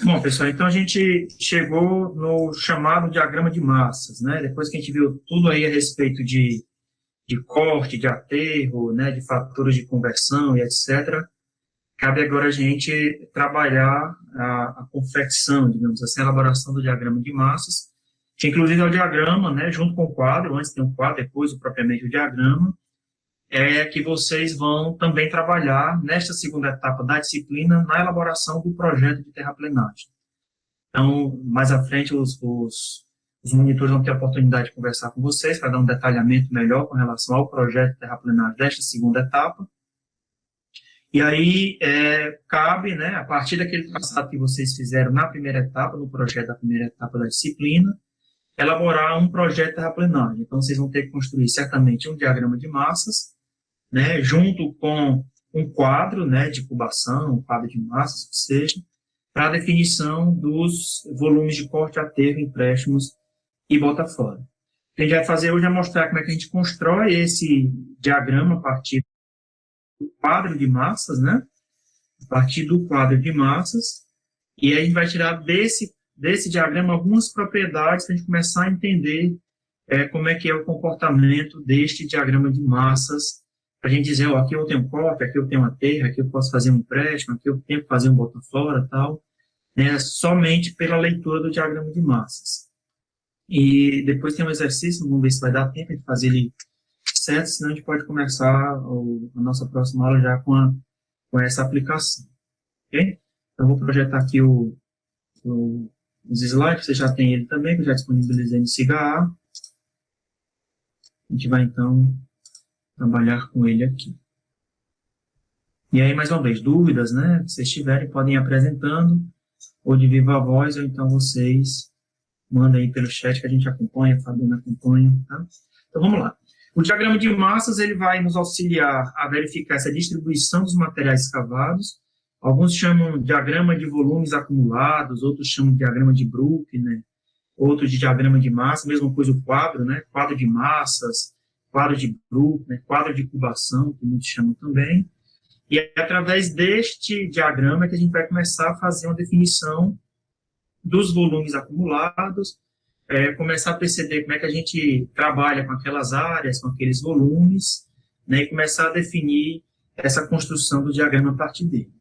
Bom, pessoal, então a gente chegou no chamado diagrama de massas, né? Depois que a gente viu tudo aí a respeito de corte, de aterro, né, de fatores de conversão e etc., cabe agora a gente trabalhar a confecção, digamos assim, a elaboração do diagrama de massas, que inclusive é o diagrama, né, junto com o quadro, antes tem um quadro, depois propriamente o diagrama, é que vocês vão também trabalhar nesta segunda etapa da disciplina na elaboração do projeto de terraplenagem. Então, mais à frente, os monitores vão ter a oportunidade de conversar com vocês para dar um detalhamento melhor com relação ao projeto de terraplenagem desta segunda etapa. E aí, cabe, né, a partir daquele traçado que vocês fizeram na primeira etapa, no projeto da primeira etapa da disciplina, elaborar um projeto de terraplenagem. Então, vocês vão ter que construir, certamente, um diagrama de massas, né, junto com um quadro, né, de cubação, um quadro de massas, que seja, para a definição dos volumes de corte, aterro, empréstimos e bota fora. O que a gente vai fazer hoje é mostrar como é que a gente constrói esse diagrama a partir do quadro de massas, né? A partir do quadro de massas, e aí a gente vai tirar desse diagrama algumas propriedades para a gente começar a entender como é que é o comportamento deste diagrama de massas, para a gente dizer, ó, aqui eu tenho corte, aqui eu tenho aterro, aqui eu posso fazer um empréstimo, aqui eu tenho que fazer um bota fora, tal, né, somente pela leitura do diagrama de massas. E depois tem um exercício, vamos ver se vai dar tempo de fazer ele certo, senão a gente pode começar a nossa próxima aula já com essa aplicação. Ok? Então, vou projetar aqui os slides, você já tem ele também, que eu já disponibilizei no SIGA-A. A gente vai, então, trabalhar com ele aqui. E aí, mais uma vez, dúvidas, né? Se vocês tiverem, podem ir apresentando, ou de viva voz, ou então vocês mandam aí pelo chat que a gente acompanha, a Fabiana acompanha, tá? Então, vamos lá. O diagrama de massas, ele vai nos auxiliar a verificar essa distribuição dos materiais escavados. Alguns chamam de diagrama de volumes acumulados, outros chamam de diagrama de Brook, né? Outros de diagrama de massa, mesma coisa o quadro, né? Quadro de massas, quadro de Brook, né? Quadro de cubação, que muitos chamam também. E é através deste diagrama que a gente vai começar a fazer uma definição dos volumes acumulados, começar a perceber como é que a gente trabalha com aquelas áreas, com aqueles volumes, né, e começar a definir essa construção do diagrama a partir dele.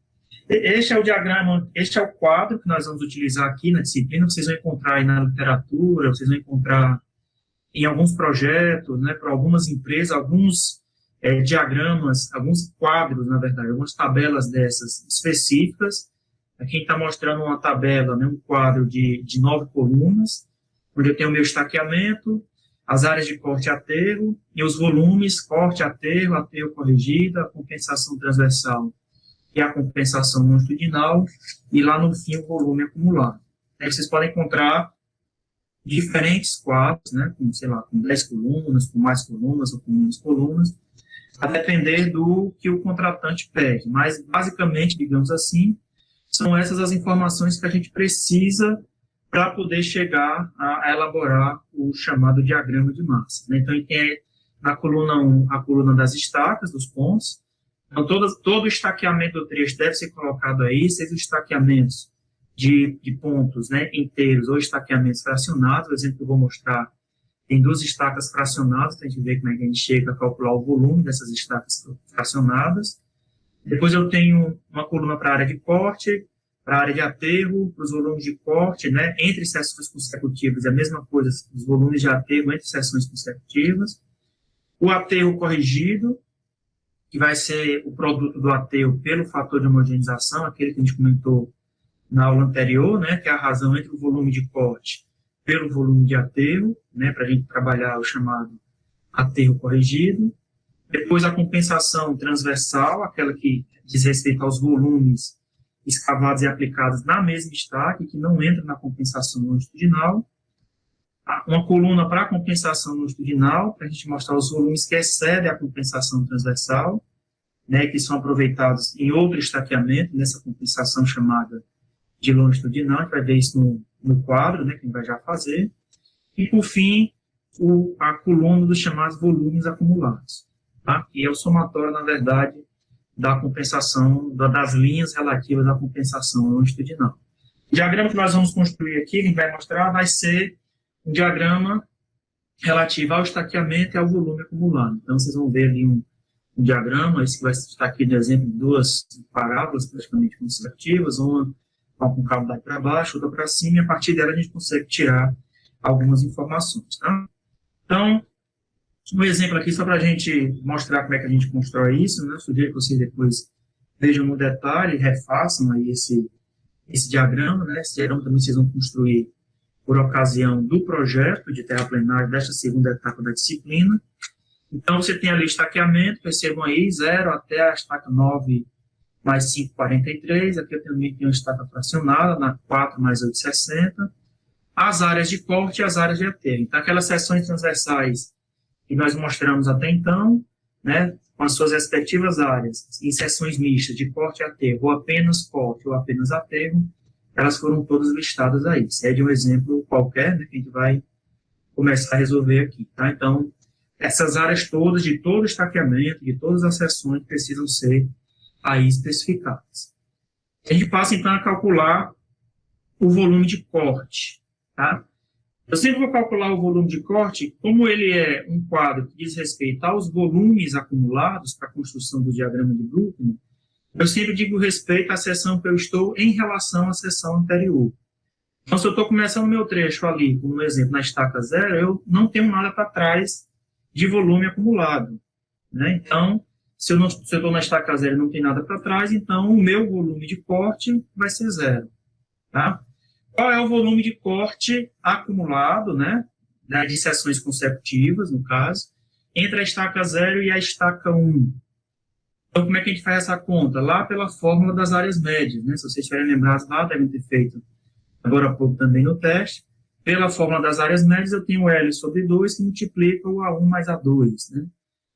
Este é o diagrama, este é o quadro que nós vamos utilizar aqui na disciplina, vocês vão encontrar aí na literatura, vocês vão encontrar em alguns projetos, né, para algumas empresas, alguns diagramas, alguns quadros, na verdade, algumas tabelas dessas específicas. Aqui a gente está mostrando uma tabela, né, um quadro de 9 colunas, onde eu tenho o meu estaqueamento, as áreas de corte e aterro, e os volumes, corte, aterro, aterro corrigido, a compensação transversal e a compensação longitudinal, e lá no fim o volume acumulado. Aí vocês podem encontrar diferentes quadros, né, com, sei lá, com 10 colunas, com mais colunas ou com menos colunas, a depender do que o contratante pede. Mas, basicamente, digamos assim, são essas as informações que a gente precisa para poder chegar a elaborar o chamado diagrama de massa, né? Então, a gente tem na coluna 1 a coluna das estacas, dos pontos. Então, todo o estaqueamento do trecho deve ser colocado aí, seja os estaqueamentos de pontos, né, inteiros ou estaqueamentos fracionados. O exemplo que eu vou mostrar tem 2 estacas fracionadas, para a gente ver como é que a gente chega a calcular o volume dessas estacas fracionadas. Depois eu tenho uma coluna para a área de corte, para a área de aterro, para os volumes de corte, né, entre seções consecutivas, é a mesma coisa, os volumes de aterro entre seções consecutivas. O aterro corrigido, que vai ser o produto do aterro pelo fator de homogeneização, aquele que a gente comentou na aula anterior, né, que é a razão entre o volume de corte pelo volume de aterro, né, para a gente trabalhar o chamado aterro corrigido. Depois a compensação transversal, aquela que diz respeito aos volumes escavados e aplicados na mesma estaca, que não entra na compensação longitudinal. Uma coluna para a compensação longitudinal, para a gente mostrar os volumes que excedem a compensação transversal, né, que são aproveitados em outro estaqueamento, nessa compensação chamada de longitudinal. A gente vai ver isso no quadro, né, que a gente vai já fazer. E, por fim, a coluna dos chamados volumes acumulados, tá? E é o somatório, na verdade, da compensação, das linhas relativas à compensação longitudinal. O diagrama que nós vamos construir aqui, que a gente vai mostrar, vai ser um diagrama relativo ao estaqueamento e ao volume acumulado. Então, vocês vão ver ali um diagrama, esse que vai estar aqui no exemplo de duas parábolas praticamente consecutivas, uma com o cabo daí para baixo, outra para cima, e a partir dela a gente consegue tirar algumas informações. Tá? Então, um exemplo aqui só para a gente mostrar como é que a gente constrói isso, né? Sugiro que vocês depois vejam no detalhe, refaçam aí esse diagrama, né? Esse diagrama também vocês vão construir por ocasião do projeto de terraplenagem desta segunda etapa da disciplina. Então, você tem ali estaqueamento, percebam aí, 0 até a estaca 9 mais 5, 43. Aqui eu também tenho uma estaca fracionada, na 4 mais 8, 60. As áreas de corte e as áreas de aterro. Então, aquelas seções transversais que nós mostramos até então, né, com as suas respectivas áreas, em seções mistas de corte e aterro, ou apenas corte ou apenas aterro, elas foram todas listadas aí. Isso é de um exemplo qualquer, né, que a gente vai começar a resolver aqui. Tá? Então, essas áreas todas, de todo o estaqueamento, de todas as seções, precisam ser aí especificadas. A gente passa, então, a calcular o volume de corte. Tá? Eu sempre vou calcular o volume de corte, como ele é um quadro que diz respeito aos volumes acumulados para a construção do diagrama de Brookman, eu sempre digo respeito à seção que eu estou em relação à seção anterior. Então, se eu estou começando o meu trecho ali, como no exemplo, na estaca 0, eu não tenho nada para trás de volume acumulado. Né? Então, se eu estou na estaca 0 e não tem nada para trás, então o meu volume de corte vai ser 0. Tá? Qual é o volume de corte acumulado, né, de seções consecutivas, no caso, entre a estaca 0 e a estaca 1? Então, como é que a gente faz essa conta? Lá pela fórmula das áreas médias, né? Se vocês estiverem lembrados lá, devem ter feito agora há pouco também no teste. Pela fórmula das áreas médias, eu tenho L sobre 2, que multiplica o A1 mais A2, né?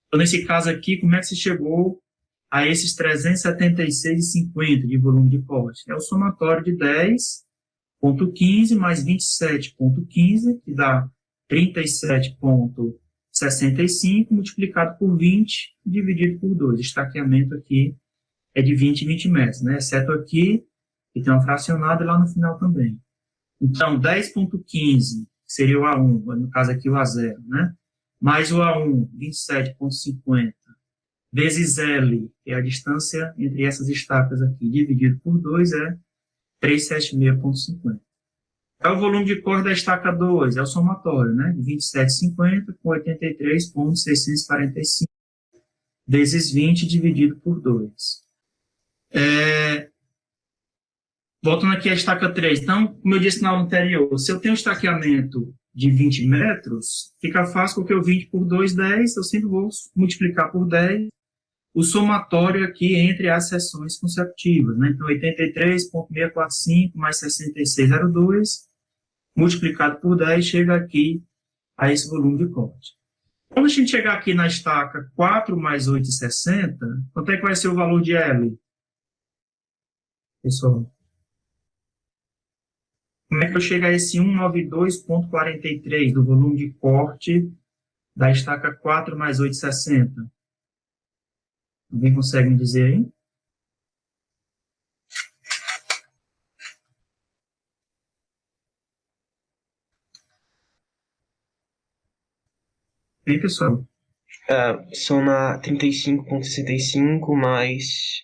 Então, nesse caso aqui, como é que se chegou a esses 376,50 de volume de corte? É o somatório de 10,15 mais 27,15, que dá 37,65, multiplicado por 20, dividido por 2. O estaqueamento aqui é de 20 metros, né? Exceto aqui, que tem uma fracionada, e lá no final também. Então, 10,15 seria o A1, no caso aqui o A0, né? Mais o A1, 27,50, vezes L, que é a distância entre essas estacas aqui, dividido por 2, é 376,50. É o volume de corte da estaca 2, é o somatório, né? De 27,50 com 83,645, vezes 20 dividido por 2. Voltando aqui à estaca 3. Então, como eu disse na aula anterior, se eu tenho um estaqueamento de 20 metros, fica fácil porque o 20 por 2, 10, eu sempre vou multiplicar por 10 o somatório aqui entre as seções consecutivas, né? Então, 83,645 mais 66,02, multiplicado por 10, chega aqui a esse volume de corte. Quando a gente chegar aqui na estaca 4 mais 8,60, quanto é que vai ser o valor de L? Pessoal, como é que eu chego a esse 192,43 do volume de corte da estaca 4 mais 8,60? Alguém consegue me dizer aí? Bem, pessoal? Soma 35,65 mais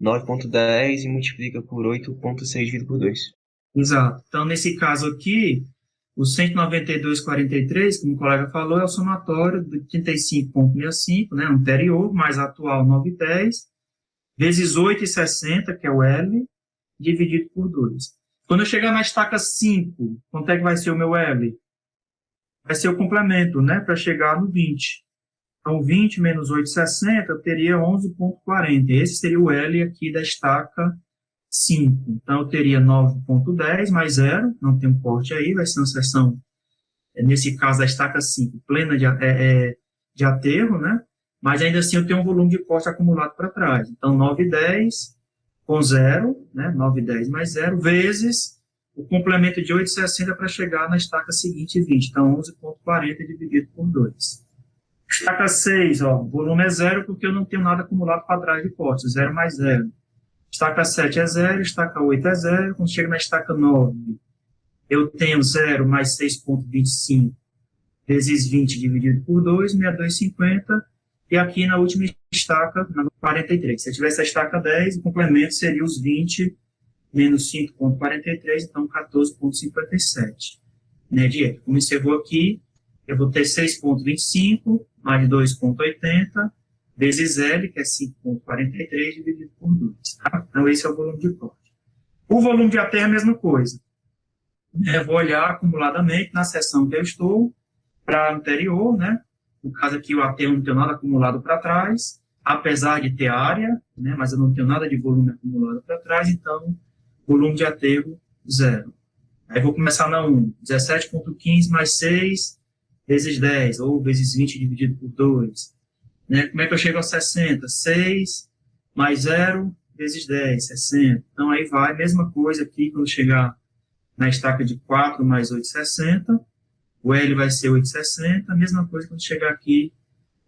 9,10 e multiplica por 8,6 dividido por 2. Exato. Então, nesse caso aqui, o 192,43, como o colega falou, é o somatório de 35,65, né, anterior, mais atual 9,10, vezes 8,60, que é o L, dividido por 2. Quando eu chegar na estaca 5, quanto é que vai ser o meu L? Vai ser o complemento, né, para chegar no 20. Então, 20 menos 8,60, eu teria 11,40. Esse seria o L aqui da estaca 5. Então, eu teria 9,10 mais 0, não tem um corte aí, vai ser uma seção, nesse caso, da estaca 5, plena de aterro, né? Mas ainda assim eu tenho um volume de corte acumulado para trás. Então, 9,10 com 0, né? 9,10 mais 0, vezes o complemento de 8,60 para chegar na estaca seguinte, 20. Então, 11,40 dividido por 2. Estaca 6, ó, o volume é 0 porque eu não tenho nada acumulado para trás de corte, 0 mais 0. Estaca 7 é 0, estaca 8 é 0. Quando chega na estaca 9, eu tenho 0 mais 6,25 vezes 20 dividido por 2, 62,50. E aqui na última estaca, na 43. Se eu tivesse a estaca 10, o complemento seria os 20 menos 5,43, então 14,57. Né, Diego? Como encerrou aqui, eu vou ter 6,25 mais 2,80 vezes L, que é 5,43 dividido por 2. Tá? Então, esse é o volume de corte. O volume de aterro é a mesma coisa. Eu vou olhar acumuladamente na seção que eu estou para a anterior, né? No caso aqui, o aterro não tem nada acumulado para trás, apesar de ter área, né? Mas eu não tenho nada de volume acumulado para trás, então, volume de aterro, 0. Aí vou começar na 1, 17,15 mais 6 vezes 10, ou vezes 20 dividido por 2. Né? Como é que eu chego a 60? 6 mais 0 vezes 10, 60. Então, aí vai, mesma coisa aqui, quando chegar na estaca de 4 mais 8, 60. O L vai ser 8,60. Mesma coisa quando chegar aqui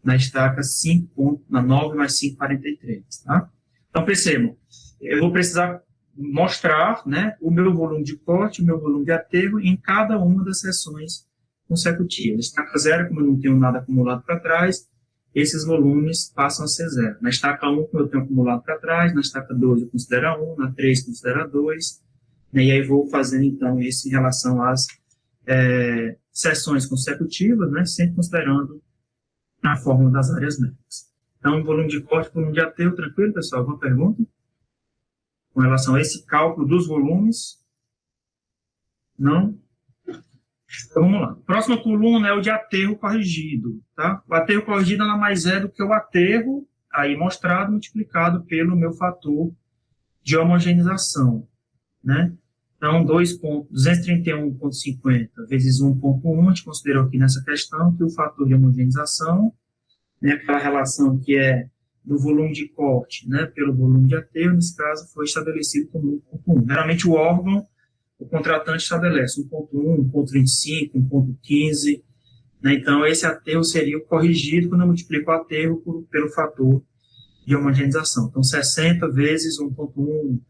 na estaca 5, na 9 mais 5, 43. Tá? Então, percebam, eu vou precisar mostrar, né, o meu volume de corte, o meu volume de aterro em cada uma das sessões consecutivas. Estaca 0, como eu não tenho nada acumulado para trás, esses volumes passam a ser 0. Na estaca 1, como eu tenho acumulado para trás, na estaca 2 eu considero 1, na 3 considero 2, né, e aí vou fazendo, então, isso em relação às sessões consecutivas, né, sempre considerando a fórmula das áreas métricas. Então, volume de corte, volume de aterro, tranquilo, pessoal? Alguma pergunta com relação a esse cálculo dos volumes? Não? Então, vamos lá. Próxima coluna é o de aterro corrigido. Tá? O aterro corrigido nada mais é do que o aterro aí mostrado multiplicado pelo meu fator de homogeneização. Né? Então, 231,50 vezes 1,1, a gente considerou aqui nessa questão que o fator de homogeneização, né, aquela relação que é do volume de corte, né, pelo volume de aterro, nesse caso, foi estabelecido como 1,1. Geralmente, o órgão, o contratante estabelece 1,1, 1,25, 1,15. Né, então, esse aterro seria o corrigido quando eu multiplico o aterro pelo fator de homogeneização. Então, 60 vezes 1,1,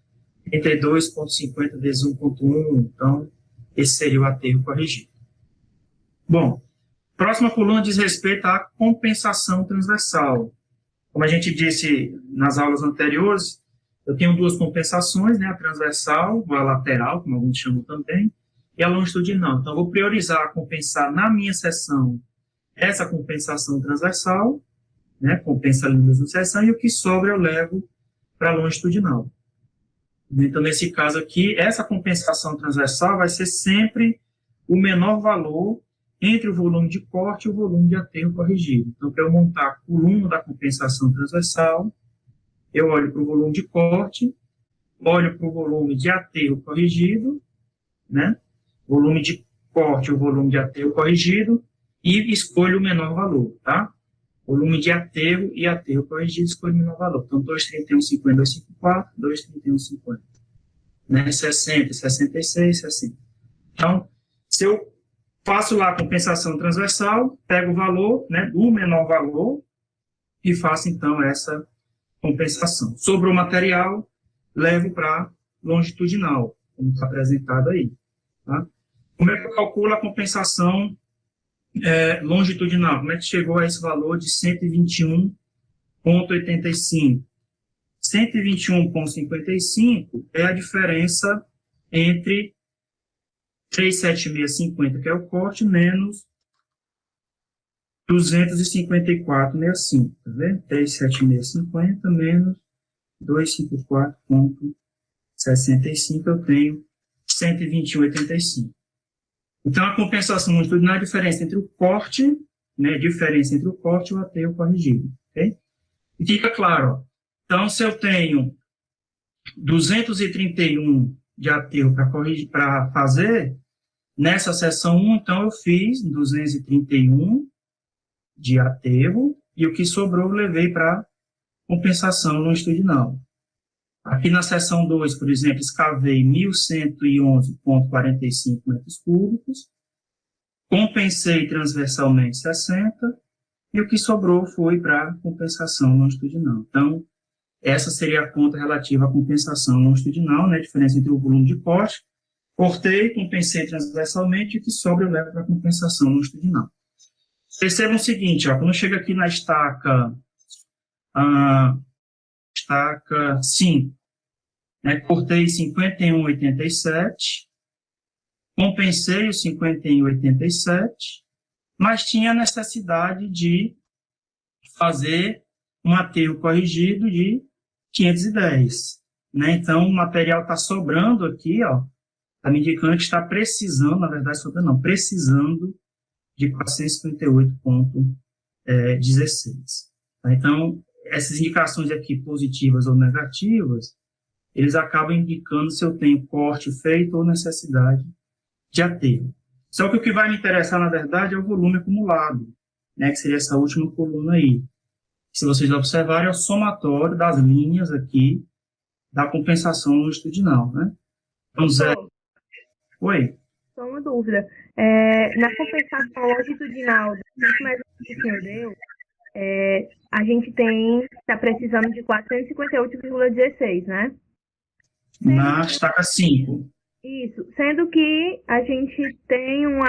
32,50 vezes 1,1, então, esse seria o aterro corrigido. Bom, próxima coluna diz respeito à compensação transversal. Como a gente disse nas aulas anteriores, eu tenho duas compensações, né, a transversal, ou a lateral, como alguns chamam também, e a longitudinal. Então, eu vou priorizar compensar na minha seção essa compensação transversal, né, compensa ali na mesma seção, e o que sobra eu levo para a longitudinal. Então, nesse caso aqui, essa compensação transversal vai ser sempre o menor valor entre o volume de corte e o volume de aterro corrigido. Então, para eu montar a coluna da compensação transversal, eu olho para o volume de corte, olho para o volume de aterro corrigido, né? Volume de corte e o volume de aterro corrigido, e escolho o menor valor, tá? Volume de aterro e aterro corrigido, escolho o menor valor. Então, 231,50, 254, 231,50. Né? 60, 66, 60. Então, se eu faço lá a compensação transversal, pego o valor, né, do menor valor, e faço, então, essa compensação. Sobrou material, levo para longitudinal, como está apresentado aí. Tá? Como é que eu calculo a compensação longitudinal? Como é que chegou a esse valor de 121,85? 121,55 é a diferença entre 376,50, que é o corte, menos 254,65, tá vendo? 376,50 menos 254,65, eu tenho 121,85. Então, a compensação longitudinal é a diferença entre o corte, né, diferença entre o corte e o aterro corrigido, ok? E fica claro, ó. Então, se eu tenho 231 de aterro para fazer, nessa seção 1, então, eu fiz 231 de aterro, e o que sobrou eu levei para compensação longitudinal. Aqui na seção 2, por exemplo, escavei 1.111,45 metros cúbicos, compensei transversalmente 60, e o que sobrou foi para compensação longitudinal. Então, essa seria a conta relativa à compensação longitudinal, né, a diferença entre o volume de corte. Cortei, compensei transversalmente, e o que sobra eu levo para a compensação longitudinal. Percebam o seguinte, ó, quando chega aqui na estaca 5, né, cortei 51,87, compensei o 51,87, mas tinha a necessidade de fazer um aterro corrigido de 510. Né? Então, o material está sobrando aqui, ó, está me indicando que está precisando, na verdade, sobrando não, precisando de 458,16. Tá? Então, essas indicações aqui, positivas ou negativas, eles acabam indicando se eu tenho corte feito ou necessidade de aterro. Só que o que vai me interessar, na verdade, é o volume acumulado, né, que seria essa última coluna aí. Se vocês observarem, é o somatório das linhas aqui da compensação longitudinal, né? Então, zero... Oi? Só uma dúvida. Na compensação longitudinal do último exemplo que o senhor deu, a gente está precisando de 458,16, né? Na estaca 5. Isso, sendo que a gente tem um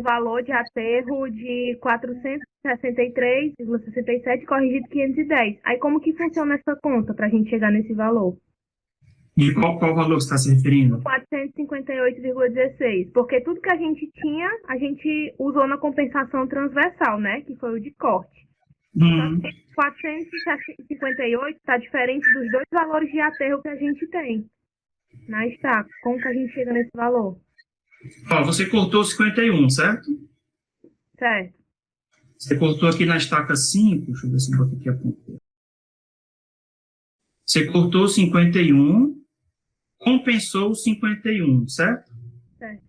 valor de aterro de 463,67 corrigido 510. Aí como que funciona essa conta para a gente chegar nesse valor? E qual valor você está se referindo? 458,16, porque tudo que a gente tinha, a gente usou na compensação transversal, né? Que foi o de corte. 458 está diferente dos dois valores de aterro que a gente tem na estaca. Como que a gente chega nesse valor? Ó, você cortou 51, certo? Certo. Você cortou aqui na estaca 5, deixa eu ver se eu boto aqui a ponta. Você cortou 51, compensou 51, certo? Certo.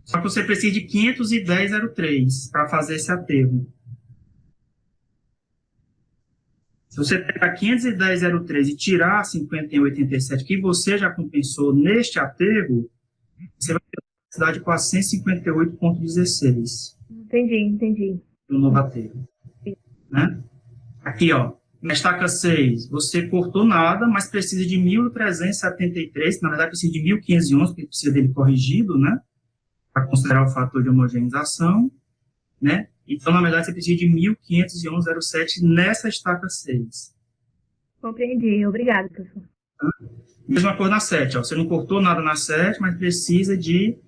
Só que você precisa de 510,03 para fazer esse aterro. Se você pegar 510,03 e tirar 51,87, que você já compensou neste aterro, você vai ter uma necessidade de 458,16. Entendi. No novo aterro. Né? Aqui, ó, na estaca 6, você cortou nada, mas precisa de 1.373, na verdade precisa de 1.511, porque precisa dele corrigido, né? Para considerar o fator de homogeneização, né? Então, na verdade, você precisa de 1.511,07 nessa estaca 6. Compreendi. Obrigada, professor. Tá? Mesma coisa na 7. Ó. Você não cortou nada na 7, mas precisa de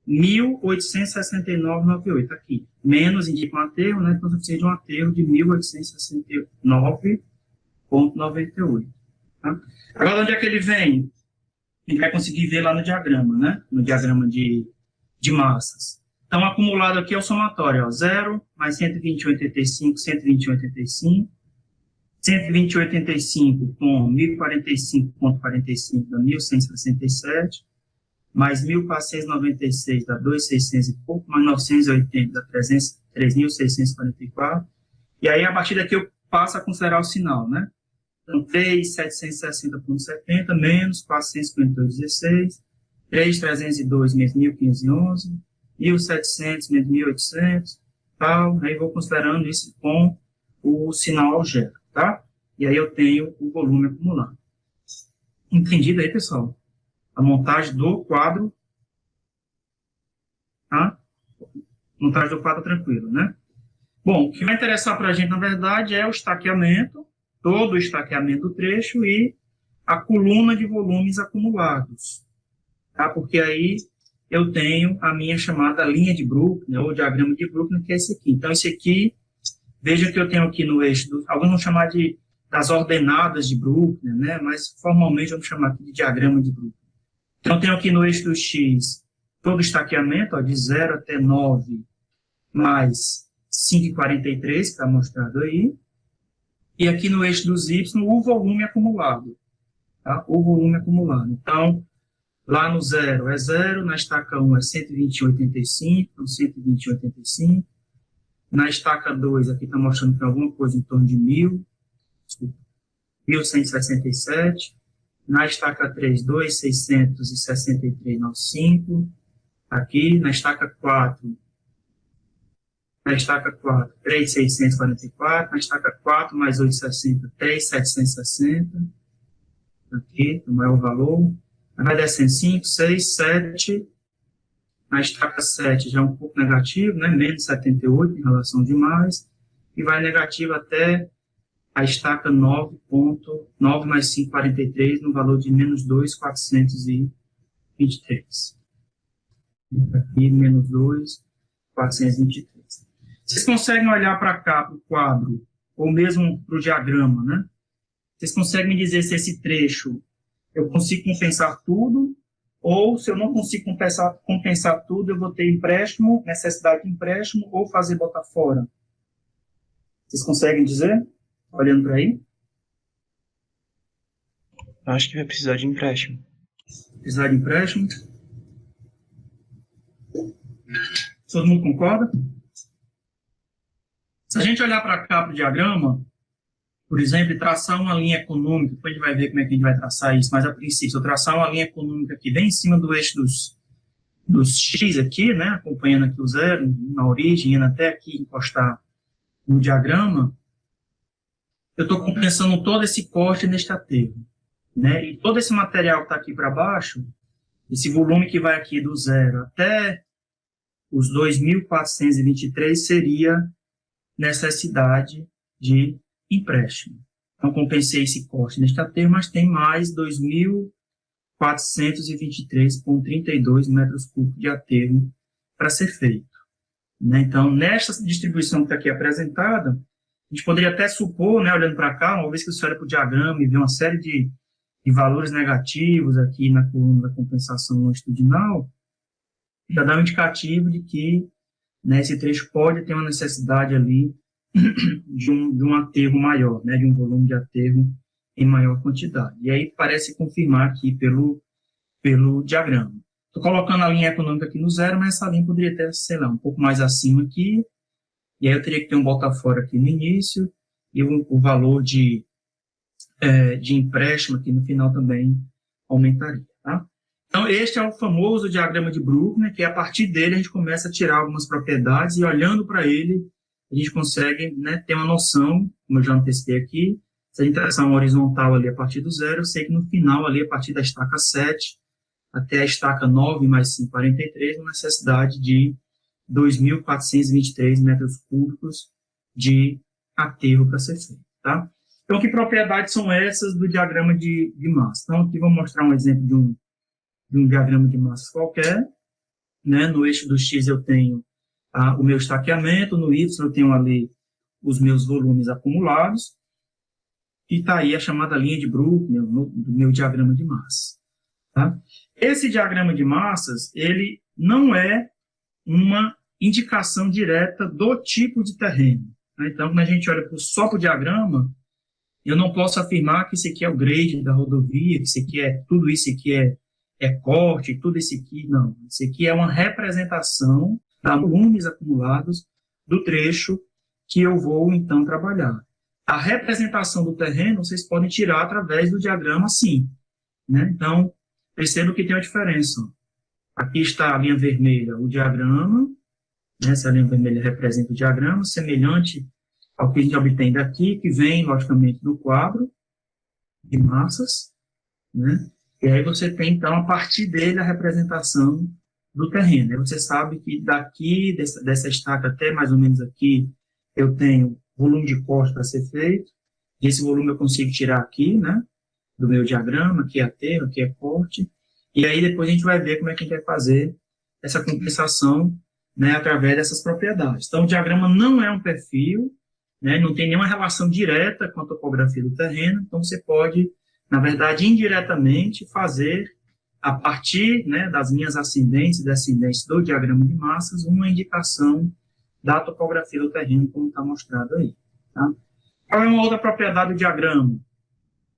1.869,98. Aqui. Menos indica um aterro, né? Então, você precisa de um aterro de 1.869,98. Tá? Agora, onde é que ele vem? A gente vai conseguir ver lá no diagrama, né? No diagrama de massas. Então, acumulado aqui é o somatório, ó, 0 mais 120,85, 120,85, 120,85 com 1.045,45 dá 1.167, mais 1.496 dá 2.600 e pouco, mais 980 dá 3.644, e aí a partir daqui eu passo a considerar o sinal, né? Então, 3.760,70 menos 458,16, 3.302 menos 1.511, 1.700 menos 1.800, tal, aí vou considerando isso com o sinal algébrico, tá? E aí eu tenho o volume acumulado. Entendido aí, pessoal? A montagem do quadro, tá? Montagem do quadro tranquilo, né? Bom, o que vai interessar para a gente, na verdade, é o estaqueamento, todo o estaqueamento do trecho e a coluna de volumes acumulados, tá? Porque aí eu tenho a minha chamada linha de Brookner, ou diagrama de Brookner, que é esse aqui. Então, esse aqui, veja que eu tenho aqui no eixo, alguns vão chamar das ordenadas de Brookner, né? Mas formalmente vamos chamar aqui de diagrama de Brookner. Então, eu tenho aqui no eixo do X todo o estaqueamento, ó, de 0 até 9, mais 5,43, que está mostrado aí. E aqui no eixo dos Y, o volume acumulado. Tá? O volume acumulado. Então, lá no 0 é 0, na estaca 1 é 120,85, então 120,85. Na estaca 2, aqui está mostrando que é alguma coisa em torno de 1.167. Na estaca 3, 2.663,95. Aqui, na estaca 4, Na estaca 4, 3.644. Na estaca 4, mais 860, 3.760. Aqui, o maior valor. Aí vai descendo 5, 6, 7. Na estaca 7 já é um pouco negativo, né? Menos 78 em relação ao demais. E vai negativo até a estaca 9 mais 5, 43, no valor de menos 2.423. Aqui, menos 2.423. Vocês conseguem olhar para cá, para o quadro, ou mesmo para o diagrama, né? Vocês conseguem me dizer se esse trecho eu consigo compensar tudo, ou se eu não consigo compensar tudo, eu vou ter empréstimo, necessidade de empréstimo, ou fazer botar fora? Vocês conseguem dizer? Olhando para aí? Acho que vai precisar de empréstimo. Precisar de empréstimo? Todo mundo concorda? Se a gente olhar para cá, para o diagrama, por exemplo, e traçar uma linha econômica, depois a gente vai ver como é que a gente vai traçar isso, mas a princípio, se eu traçar uma linha econômica aqui bem em cima do eixo dos X aqui, né, acompanhando aqui o zero, na origem, indo até aqui encostar no diagrama, eu estou compensando todo esse corte neste aterro, né, e todo esse material que está aqui para baixo, esse volume que vai aqui do zero até os 2.423 seria necessidade de empréstimo. Então, compensei esse corte neste aterro, mas tem mais 2.423,32 metros cúbicos de aterro para ser feito, né? Então, nesta distribuição que está aqui apresentada, a gente poderia até supor, né, olhando para cá, uma vez que você olha para o diagrama e vê uma série de valores negativos aqui na coluna da compensação longitudinal, já dá um indicativo de que, né, esse trecho pode ter uma necessidade ali de um aterro maior, né, de um volume de aterro em maior quantidade. E aí parece confirmar aqui pelo diagrama. Estou colocando a linha econômica aqui no zero, mas essa linha poderia ter, sei lá, um pouco mais acima aqui, e aí eu teria que ter um bota fora aqui no início, e o valor de empréstimo aqui no final também aumentaria, tá? Então, este é o famoso diagrama de Bruckner, que a partir dele a gente começa a tirar algumas propriedades, e olhando para ele, a gente consegue, né, ter uma noção, como eu já antecipei aqui, se a gente traçar uma horizontal ali a partir do zero, eu sei que no final ali, a partir da estaca 7 até a estaca 9 mais 5, 43, uma necessidade de 2.423 metros cúbicos de aterro para ser feito, tá? Então, que propriedades são essas do diagrama de massa? Então, aqui vou mostrar um exemplo de um diagrama de massas qualquer, né? No eixo do X eu tenho o meu estaqueamento, no Y eu tenho ali os meus volumes acumulados, e está aí a chamada linha de Bruckner, do meu diagrama de massa. Tá? Esse diagrama de massas, ele não é uma indicação direta do tipo de terreno. Né? Então, quando a gente olha só para o diagrama, eu não posso afirmar que isso aqui é o grade da rodovia, que isso aqui tudo isso aqui é corte, tudo isso aqui, não. Isso aqui é uma representação de volumes acumulados do trecho que eu vou, então, trabalhar. A representação do terreno vocês podem tirar através do diagrama assim, né? Então, perceba que tem uma diferença. Aqui está a linha vermelha, o diagrama, né? Essa linha vermelha representa o diagrama, semelhante ao que a gente obtém daqui, que vem, logicamente, do quadro de massas, né? E aí você tem, então, a partir dele, a representação do terreno. Aí você sabe que daqui, dessa estaca até mais ou menos aqui, eu tenho volume de corte para ser feito. Esse volume eu consigo tirar aqui, né, do meu diagrama, aqui é aterro, aqui é corte. E aí depois a gente vai ver como é que a gente vai fazer essa compensação, né, através dessas propriedades. Então, o diagrama não é um perfil, né, não tem nenhuma relação direta com a topografia do terreno, então você pode, na verdade, indiretamente fazer, a partir, né, das linhas ascendentes e descendentes do diagrama de massas, uma indicação da topografia do terreno, como está mostrado aí. Tá? Qual é uma outra propriedade do diagrama?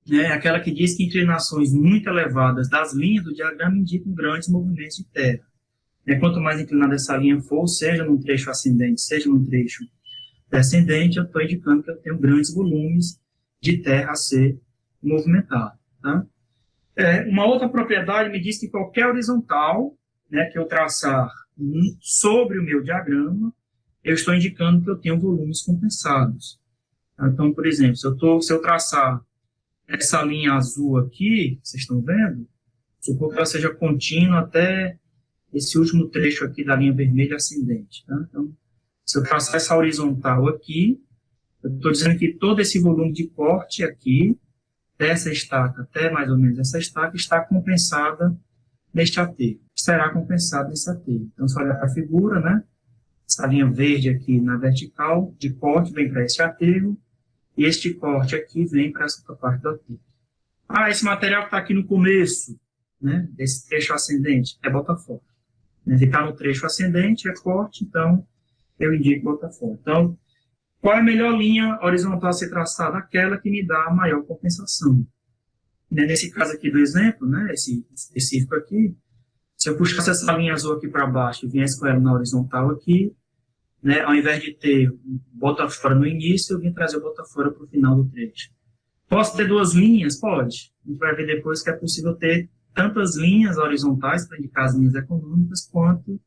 É aquela que diz que inclinações muito elevadas das linhas do diagrama indicam grandes movimentos de terra. Quanto mais inclinada essa linha for, seja num trecho ascendente, seja num trecho descendente, eu estou indicando que eu tenho grandes volumes de terra a ser movimentado. Tá? Uma outra propriedade me diz que qualquer horizontal, né, que eu traçar sobre o meu diagrama, eu estou indicando que eu tenho volumes compensados. Então, por exemplo, se eu traçar essa linha azul aqui, vocês estão vendo, supor que ela seja contínua até esse último trecho aqui da linha vermelha ascendente. Tá? Então, se eu traçar essa horizontal aqui, eu estou dizendo que todo esse volume de corte aqui, dessa estaca até mais ou menos essa estaca, está compensada neste aterro. Será compensado nesse aterro. Então, se olhar para a figura, né? Essa linha verde aqui na vertical de corte vem para esse aterro, e este corte aqui vem para essa outra parte do aterro. Esse material que está aqui no começo, né, desse trecho ascendente, é bota fora. Ele está no trecho ascendente, é corte, então eu indico bota fora. Então, qual é a melhor linha horizontal a ser traçada? Aquela que me dá a maior compensação. Nesse caso aqui do exemplo, né, esse específico aqui, se eu puxasse essa linha azul aqui para baixo e viesse com ela na horizontal aqui, né, ao invés de ter bota fora no início, eu vim trazer o bota fora para o final do trecho. Posso ter duas linhas? Pode. A gente vai ver depois que é possível ter tantas linhas horizontais para indicar as linhas econômicas quanto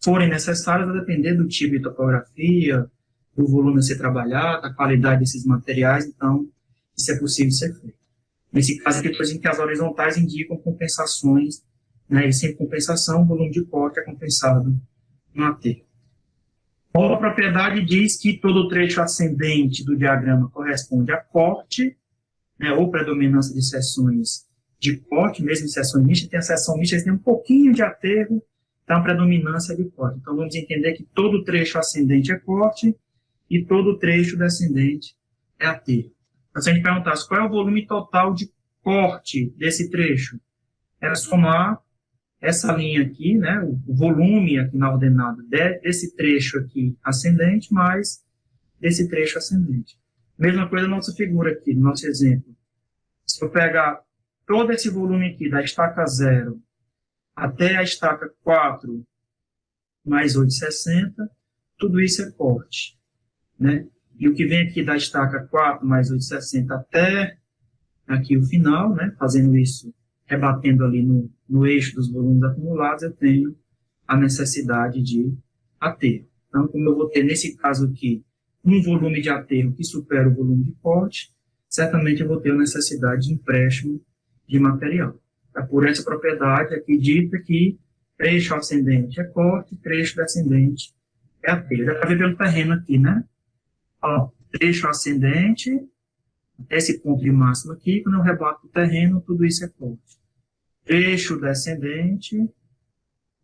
forem necessárias, a depender do tipo de topografia, do volume a ser trabalhado, da qualidade desses materiais, então isso é possível ser feito. Nesse caso aqui, por exemplo, que as horizontais indicam compensações, né, e sem compensação, o volume de corte é compensado no aterro. A propriedade diz que todo o trecho ascendente do diagrama corresponde a corte, né, ou predominância de seções de corte, mesmo em seções mistas, tem a seção mista, tem um pouquinho de aterro, então predominância de corte. Então vamos entender que todo o trecho ascendente é corte e todo o trecho descendente é aterro. Então, se a gente perguntasse qual é o volume total de corte desse trecho, era somar essa linha aqui, né, o volume aqui na ordenada desse trecho aqui ascendente, mais desse trecho ascendente. Mesma coisa na nossa figura aqui, no nosso exemplo. Se eu pegar todo esse volume aqui, da estaca 0 até a estaca 4, mais 860, tudo isso é corte, né? E o que vem aqui da estaca 4 mais 860 até aqui o final, né, fazendo isso, rebatendo ali no eixo dos volumes acumulados, eu tenho a necessidade de aterro. Então, como eu vou ter, nesse caso aqui, um volume de aterro que supera o volume de corte, certamente eu vou ter a necessidade de empréstimo de material. Por essa propriedade aqui dita que trecho ascendente é corte, trecho descendente é aterro. Dá para ver pelo terreno aqui, né? Ó, trecho ascendente, até esse ponto de máximo aqui, quando eu rebato o terreno, tudo isso é corte. Trecho descendente,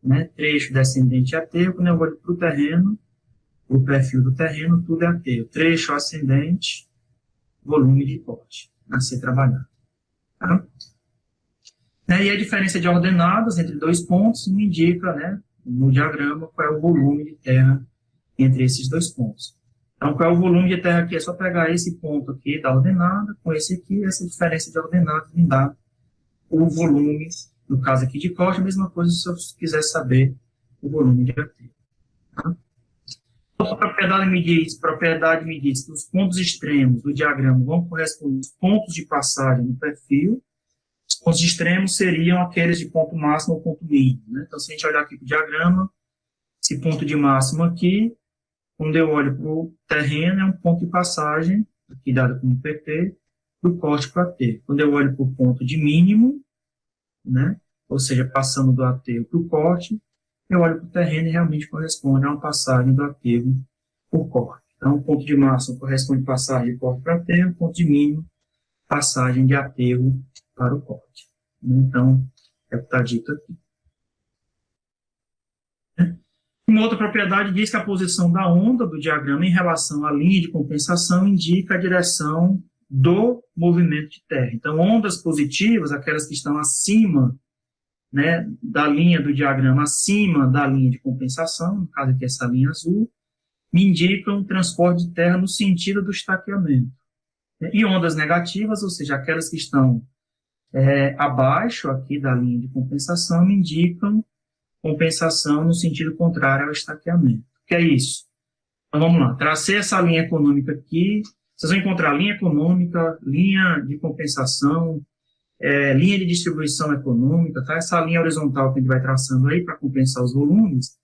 né? Trecho descendente é aterro, quando eu olho para o terreno, o perfil do terreno, tudo é aterro. Trecho ascendente, volume de corte a ser trabalhado. Tá? E a diferença de ordenadas entre dois pontos me indica, né, no diagrama, qual é o volume de terra entre esses dois pontos. Então, qual é o volume de terra aqui? É só pegar esse ponto aqui da ordenada com esse aqui, essa diferença de ordenadas me dá o volume, no caso aqui de corte, a mesma coisa se eu quiser saber o volume de aterro. Tá? A propriedade me diz que os pontos extremos do diagrama vão corresponder aos pontos de passagem no perfil. Os pontos extremos seriam aqueles de ponto máximo ou ponto mínimo, né? Então, se a gente olhar aqui para o diagrama, esse ponto de máximo aqui, quando eu olho para o terreno, é um ponto de passagem, aqui dado como PT, do corte para o aterro. Quando eu olho para o ponto de mínimo, né, ou seja, passando do aterro para o corte, eu olho para o terreno e realmente corresponde a uma passagem do aterro por corte. Então, o ponto de máximo corresponde a passagem de corte para aterro, ponto de mínimo, passagem de aterro para o corte. Então, é o que está dito aqui. Uma outra propriedade diz que a posição da onda do diagrama em relação à linha de compensação indica a direção do movimento de terra. Então, ondas positivas, aquelas que estão acima, né, da linha do diagrama, acima da linha de compensação, no caso aqui essa linha azul, me indicam o transporte de terra no sentido do estaqueamento. E ondas negativas, ou seja, aquelas que estão abaixo aqui da linha de compensação, me indicam compensação no sentido contrário ao estaqueamento. O que é isso? Então, vamos lá. Tracei essa linha econômica aqui. Vocês vão encontrar linha econômica, linha de compensação, linha de distribuição econômica, tá? Essa linha horizontal que a gente vai traçando aí para compensar os volumes,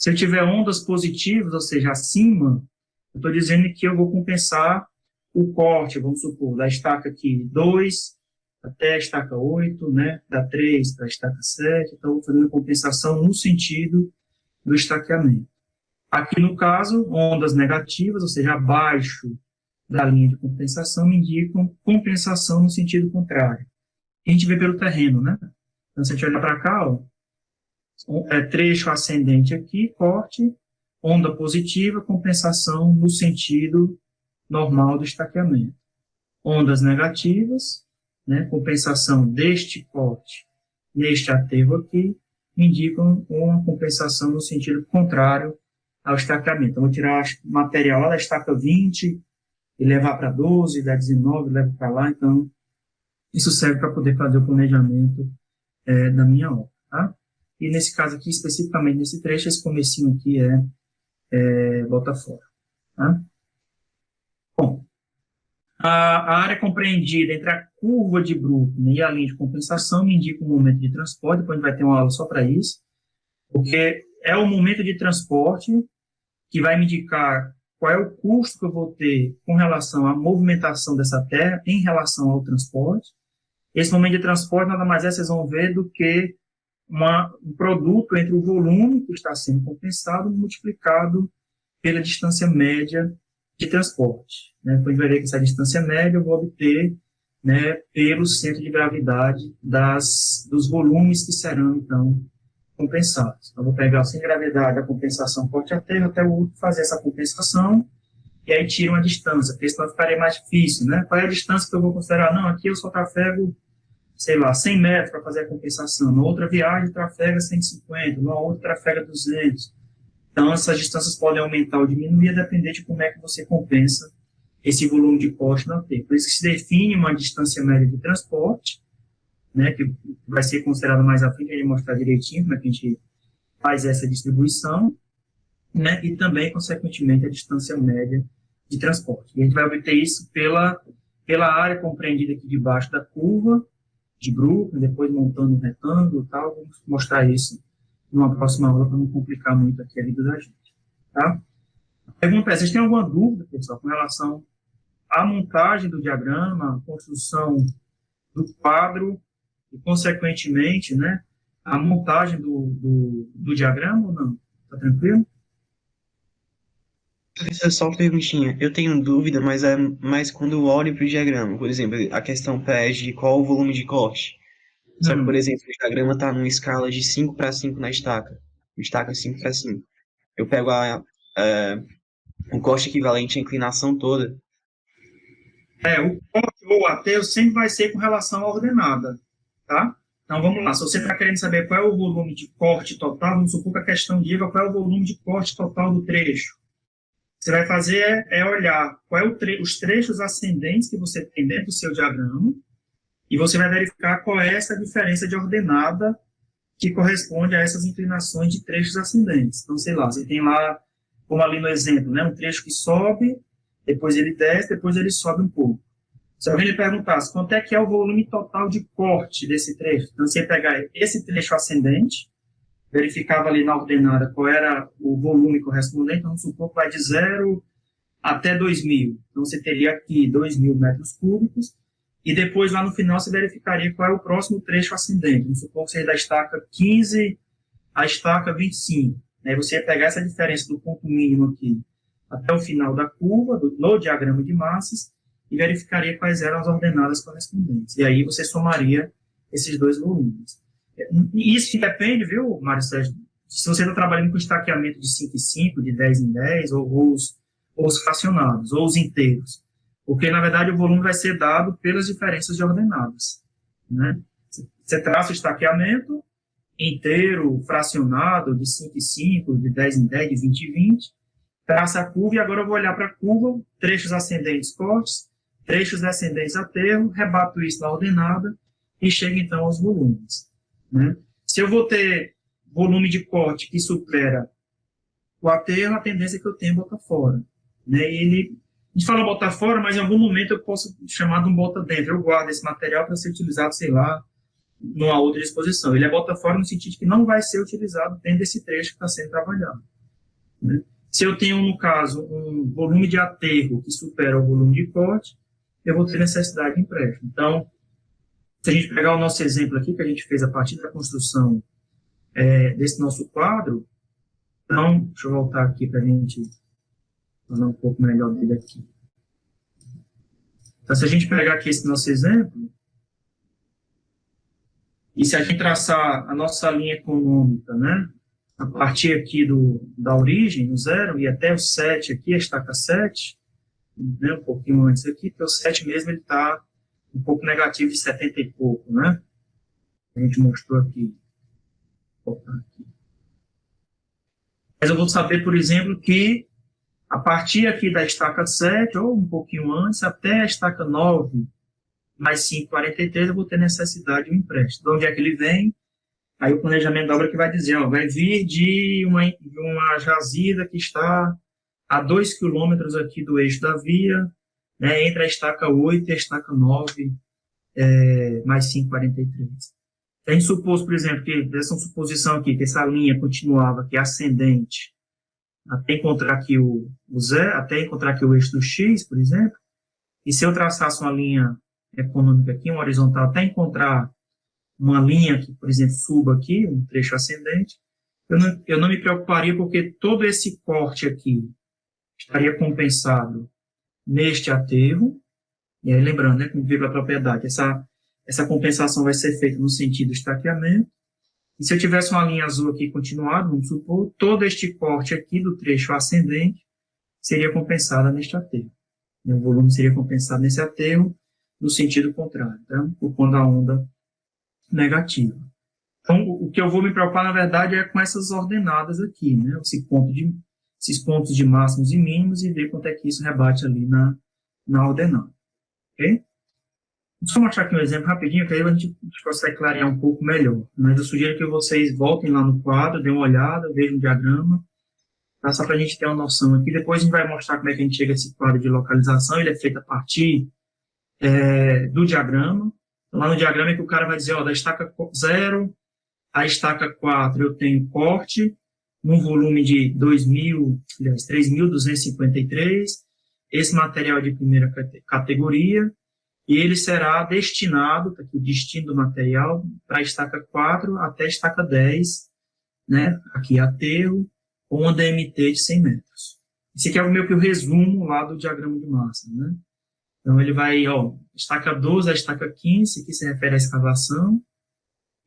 Se eu tiver ondas positivas, ou seja, acima, eu estou dizendo que eu vou compensar o corte, vamos supor, da estaca aqui 2 até a estaca 8, né? Da 3 para a estaca 7, então eu vou fazendo a compensação no sentido do estaqueamento. Aqui, no caso, ondas negativas, ou seja, abaixo da linha de compensação, indicam compensação no sentido contrário. A gente vê pelo terreno, né? Então, se a gente olhar para cá, ó, trecho ascendente aqui, corte, onda positiva, compensação no sentido normal do estaqueamento. Ondas negativas, né, compensação deste corte neste aterro aqui, indicam uma compensação no sentido contrário ao estaqueamento. Então, vou tirar o material lá da estaca 20 e levar para 12, da 19, levo para lá. Então, isso serve para poder fazer o planejamento da minha obra, tá? E nesse caso aqui, especificamente nesse trecho, esse comecinho aqui bota fora, tá? Bom, a área compreendida entre a curva de Brookner e a linha de compensação me indica o momento de transporte, depois a gente vai ter uma aula só para isso, porque é o momento de transporte que vai me indicar qual é o custo que eu vou ter com relação à movimentação dessa terra em relação ao transporte. Esse momento de transporte nada mais vocês vão ver, do que um produto entre o volume que está sendo compensado multiplicado pela distância média de transporte. Né? Então, a gente vai ver que essa distância média eu vou obter, né, pelo centro de gravidade dos volumes que serão, então, compensados. Então, eu vou pegar o centro de gravidade da compensação corte a terra até o outro fazer essa compensação, e aí tiro uma distância, porque senão ficaria mais difícil, né? Qual é a distância que eu vou considerar? Não, aqui eu só trafego, sei lá, 100 metros para fazer a compensação. Na outra viagem, trafega 150, na outra trafega 200. Então, essas distâncias podem aumentar ou diminuir, a depender de como é que você compensa esse volume de corte na T. Por isso que se define uma distância média de transporte, né, que vai ser considerada mais à frente, a gente mostrar direitinho como é que a gente faz essa distribuição, né, e também, consequentemente, a distância média de transporte. E a gente vai obter isso pela área compreendida aqui debaixo da curva de Brookner, depois montando um retângulo e tal. Vamos mostrar isso numa próxima aula para não complicar muito aqui a vida da gente, tá? Pergunta é, vocês têm alguma dúvida, pessoal, com relação à montagem do diagrama, a construção do quadro e, consequentemente, né, a montagem do diagrama ou não? Tá tranquilo? Professor, só uma perguntinha. Eu tenho dúvida, mas é mais quando eu olho para o diagrama. Por exemplo, a questão pede qual o volume de corte. Só que, por exemplo, o diagrama está numa escala de 5 para 5 na estaca. Estaca 5 para 5. Eu pego o corte equivalente à inclinação toda. O corte ou o aterro sempre vai ser com relação à ordenada, tá? Então, vamos lá. Se você está querendo saber qual é o volume de corte total, vamos supor que a questão diga qual é o volume de corte total do trecho. Você vai fazer olhar qual é os trechos ascendentes que você tem dentro do seu diagrama, e você vai verificar qual é essa diferença de ordenada que corresponde a essas inclinações de trechos ascendentes. Então, sei lá, você tem lá, como ali no exemplo, né, um trecho que sobe, depois ele desce, depois ele sobe um pouco. Se alguém lhe perguntasse quanto é que é o volume total de corte desse trecho, então você ia pegar esse trecho ascendente, verificava ali na ordenada qual era o volume correspondente, então vamos supor que vai de 0 até 2.000. Então, você teria aqui 2.000 metros cúbicos, e depois, lá no final, você verificaria qual é o próximo trecho ascendente. Vamos supor que seja da estaca 15 à estaca 25. Aí você ia pegar essa diferença do ponto mínimo aqui até o final da curva, no diagrama de massas, e verificaria quais eram as ordenadas correspondentes. E aí você somaria esses dois volumes. Isso depende, viu, Mário Sérgio, se você está trabalhando com estaqueamento de 5 em 5, de 10 em 10, ou os fracionados, ou os inteiros. Porque, na verdade, o volume vai ser dado pelas diferenças de ordenadas, né? Você traça o estaqueamento inteiro, fracionado, de 5 em 5, de 10 em 10, de 20 em 20, traça a curva, e agora eu vou olhar para a curva, trechos ascendentes cortes, trechos descendentes aterro, rebato isso na ordenada, e chego, então, aos volumes, né? Se eu vou ter volume de corte que supera o aterro, a tendência é que eu tenha botar fora, né? A gente fala botar fora, mas em algum momento eu posso chamar de um bota dentro. Eu guardo esse material para ser utilizado, sei lá, numa outra disposição. Ele é bota fora no sentido que não vai ser utilizado dentro desse trecho que está sendo trabalhado, né? Se eu tenho, no caso, um volume de aterro que supera o volume de corte, eu vou ter necessidade de empréstimo. Então, se a gente pegar o nosso exemplo aqui, que a gente fez a partir da construção desse nosso quadro, então, deixa eu voltar aqui para a gente falar um pouco melhor dele aqui. Então, se a gente pegar aqui esse nosso exemplo, e se a gente traçar a nossa linha econômica, né, a partir aqui da origem, do 0, e até o 7 aqui, a estaca 7, né, um pouquinho antes aqui, porque o 7 mesmo ele está um pouco negativo de 70 e pouco, né? A gente mostrou aqui. Vou voltar aqui. Mas eu vou saber, por exemplo, que a partir aqui da estaca 7, ou um pouquinho antes, até a estaca 9, mais 5,43, eu vou ter necessidade de um empréstimo. De onde é que ele vem? Aí o planejamento da obra que vai dizer, ó, vai vir de uma jazida que está a 2 quilômetros aqui do eixo da via, né, entre a estaca 8 e a estaca 9, mais 5,43. A gente supôs, por exemplo, que essa suposição aqui, que essa linha continuava aqui ascendente, até encontrar aqui o zero, até encontrar aqui o eixo do X, por exemplo, e se eu traçasse uma linha econômica aqui, uma horizontal, até encontrar uma linha que, por exemplo, suba aqui, um trecho ascendente, eu não me preocuparia porque todo esse corte aqui estaria compensado neste aterro, e aí lembrando, né, como vírgula propriedade, essa compensação vai ser feita no sentido do estaqueamento, e se eu tivesse uma linha azul aqui continuada, vamos supor, todo este corte aqui do trecho ascendente seria compensado neste aterro. O volume seria compensado nesse aterro no sentido contrário, tá? Por conta da onda negativa. Então, o que eu vou me preocupar, na verdade, é com essas ordenadas aqui, né? Esses pontos de máximos e mínimos e ver quanto é que isso rebate ali na ordenada. Ok? Deixa eu mostrar aqui um exemplo rapidinho, que aí a gente consegue clarear um pouco melhor. Mas eu sugiro que vocês voltem lá no quadro, dêem uma olhada, vejam o diagrama, tá? Só para a gente ter uma noção aqui. Depois a gente vai mostrar como é que a gente chega a esse quadro de localização. Ele é feito a partir do diagrama. Então, lá no diagrama é que o cara vai dizer, ó, da estaca 0 à estaca 4 eu tenho corte, num volume de 3.253, esse material de primeira categoria, e ele será destinado, tá aqui o destino do material, para a estaca 4 até a estaca 10, né, aqui aterro, com uma DMT de 100 metros. Esse aqui é meio que o resumo lá do diagrama de massa, né? Então, ele vai, ó, estaca 12 a estaca 15, aqui se refere à escavação.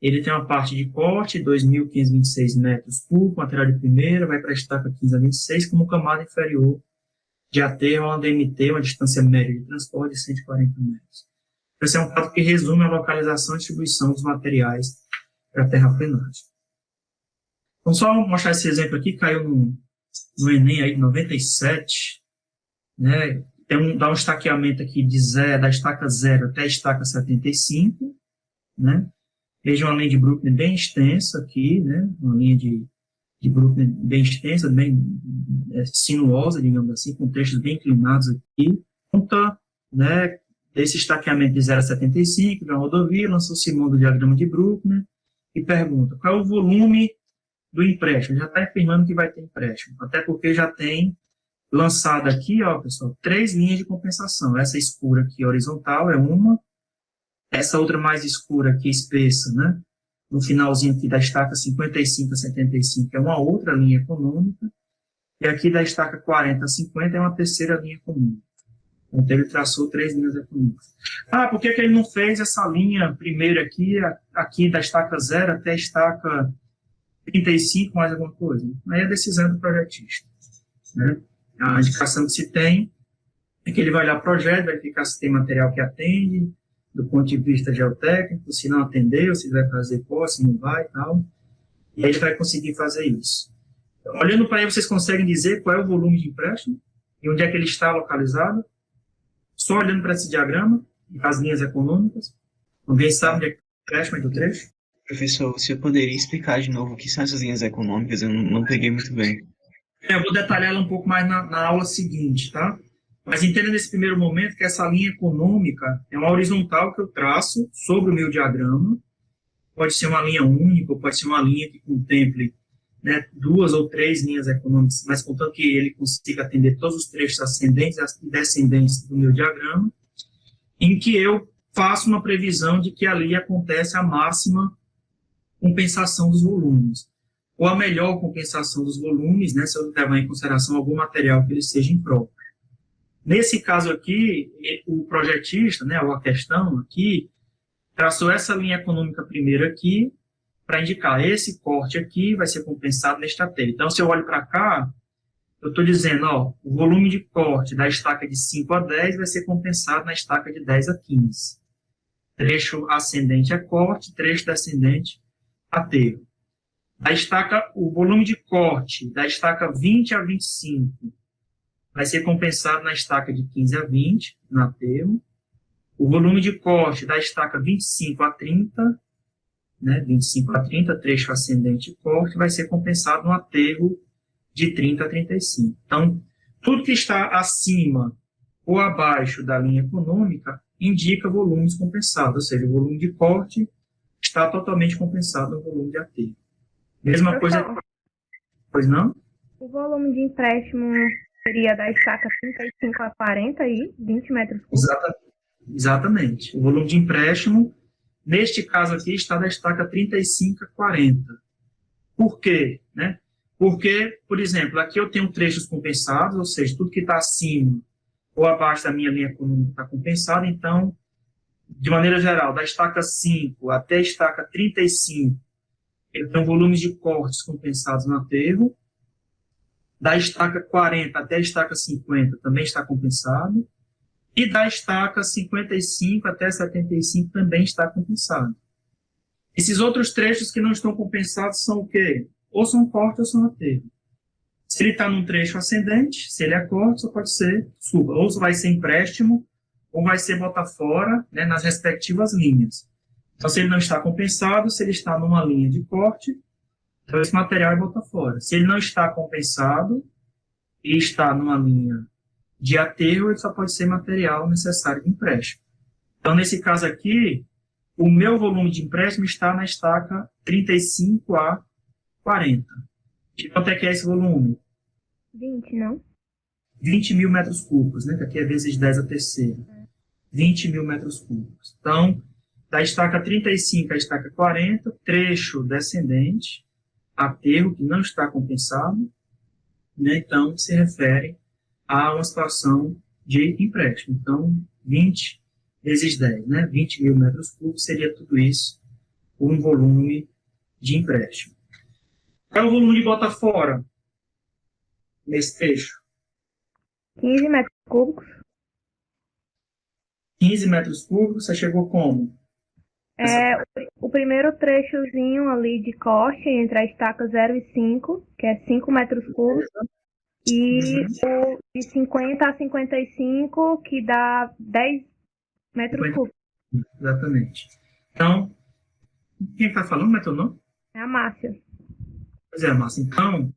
Ele tem uma parte de corte, 2.526 metros cúbicos, material de primeira, vai para a estaca 15 a 26, como camada inferior de aterro a uma DMT, uma distância média de transporte de 140 metros. Esse é um fato que resume a localização e distribuição dos materiais para a terraplenagem. Então, só mostrar esse exemplo aqui, caiu no Enem aí de 97, né? Dá um estaqueamento aqui da estaca 0 até a estaca 75, né? Veja uma linha de Brooklyn bem extensa aqui, né? Uma linha de Brooklyn bem extensa, bem sinuosa, digamos assim, com trechos bem inclinados aqui. Conta, né, desse estaqueamento de 0 a 75, da rodovia, lançou-se mão do diagrama de Brooklyn e pergunta qual é o volume do empréstimo. Já está afirmando que vai ter empréstimo, até porque já tem lançado aqui, ó, pessoal, 3 linhas de compensação. Essa escura aqui, horizontal, é uma. Essa outra mais escura aqui, espessa, né? No finalzinho aqui da estaca 55 a 75 é uma outra linha econômica. E aqui da estaca 40 a 50 é uma terceira linha econômica. Então, ele traçou 3 linhas econômicas. Ah, por que ele não fez essa linha primeira aqui da estaca 0 até a estaca 35, mais alguma coisa? Aí é a decisão do projetista, né? A indicação que se tem é que ele vai olhar o projeto, vai ficar se tem material que atende, do ponto de vista geotécnico, se não atendeu, se vai fazer posse, se não vai e tal. E aí ele vai conseguir fazer isso. Então, olhando para aí, vocês conseguem dizer qual é o volume de empréstimo e onde é que ele está localizado? Só olhando para esse diagrama e as linhas econômicas. Alguém sabe onde é que é o empréstimo do trecho? Professor, você poderia explicar de novo o que são essas linhas econômicas? Eu não peguei muito bem. Eu vou detalhar ela um pouco mais na aula seguinte, tá? Mas entenda nesse primeiro momento que essa linha econômica é uma horizontal que eu traço sobre o meu diagrama. Pode ser uma linha única, ou pode ser uma linha que contemple, né, 2 ou 3 linhas econômicas, mas contanto que ele consiga atender todos os trechos ascendentes e descendentes do meu diagrama, em que eu faço uma previsão de que ali acontece a máxima compensação dos volumes, ou a melhor compensação dos volumes, né, se eu levar em consideração algum material que ele seja impróprio. Nesse caso aqui, o projetista, né, ou a questão aqui, traçou essa linha econômica primeiro aqui, para indicar esse corte aqui vai ser compensado nesta esteira. Então, se eu olho para cá, eu estou dizendo, ó, o volume de corte da estaca de 5 a 10 vai ser compensado na estaca de 10 a 15. Trecho ascendente é corte, trecho descendente aterro. A estaca, o volume de corte da estaca 20 a 25 vai ser compensado na estaca de 15 a 20, no aterro. O volume de corte da estaca 25 a 30, né, 25 a 30, trecho ascendente e corte, vai ser compensado no aterro de 30 a 35. Então, tudo que está acima ou abaixo da linha econômica indica volumes compensados, ou seja, o volume de corte está totalmente compensado no volume de aterro. Mesma coisa... Pois não? O volume de empréstimo seria da estaca 35 a 40 aí, 20 metros cúbicos? Exatamente. O volume de empréstimo, neste caso aqui, está da estaca 35 a 40. Por quê? Né? Porque, por exemplo, aqui eu tenho trechos compensados, ou seja, tudo que está acima ou abaixo da minha linha econômica está compensado, então, de maneira geral, da estaca 5 até a estaca 35, eu tenho volumes de cortes compensados no aterro. Da estaca 40 até a estaca 50 também está compensado. E da estaca 55 até 75 também está compensado. Esses outros trechos que não estão compensados são o quê? Ou são corte ou são aterro. Se ele está num trecho ascendente, se ele é corte, só pode ser, desculpa, ou vai ser empréstimo, ou vai ser botar fora, né, nas respectivas linhas. Então, se ele não está compensado, se ele está numa linha de corte, então esse material é botar fora. Se ele não está compensado e está numa linha de aterro, ele só pode ser material necessário de empréstimo. Então, nesse caso aqui, o meu volume de empréstimo está na estaca 35 a 40. E quanto é que é esse volume? 20, não? 20 mil metros cúbicos, né? Que aqui é vezes 10 a terceira. 20 mil metros cúbicos. Então, da estaca 35 à estaca 40, trecho descendente, aterro que não está compensado, né? Então, se refere a uma situação de empréstimo. Então, 20 vezes 10, né? 20 mil metros cúbicos seria tudo isso, um volume de empréstimo. Qual é o volume de bota fora nesse trecho? 15 metros cúbicos. 15 metros cúbicos, você chegou como? O primeiro trechozinho ali de corte entre a estaca 0 e 5, que é 5 metros cúbicos, e o de 50 a 55, que dá 10 metros cúbicos. Exatamente. Então, quem está falando, não é teu nome? É a Márcia. Pois é, Márcia. Então,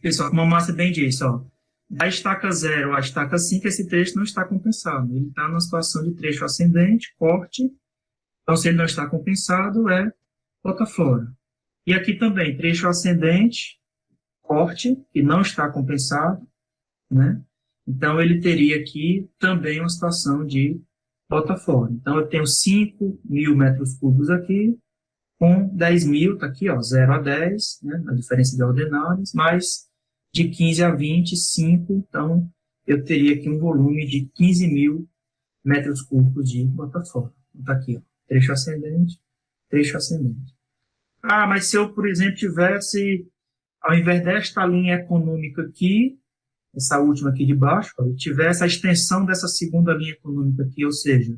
pessoal, como a Márcia bem disse, ó, da estaca 0 à estaca 5, esse trecho não está compensado. Ele está numa situação de trecho ascendente, corte. Então, se ele não está compensado, bota fora. E aqui também, trecho ascendente, corte, que não está compensado, né? Então, ele teria aqui também uma situação de bota fora. Então, eu tenho 5 mil metros cúbicos aqui, com 10 mil, está aqui, ó, 0 a 10, né, a diferença de ordenadas, mais de 15 a 20, 5, então eu teria aqui um volume de 15 mil metros cúbicos de bota fora. Está aqui, ó, trecho ascendente, trecho ascendente. Ah, mas se eu, por exemplo, tivesse, ao invés desta linha econômica aqui, essa última aqui de baixo, ó, eu tivesse a extensão dessa segunda linha econômica aqui, ou seja,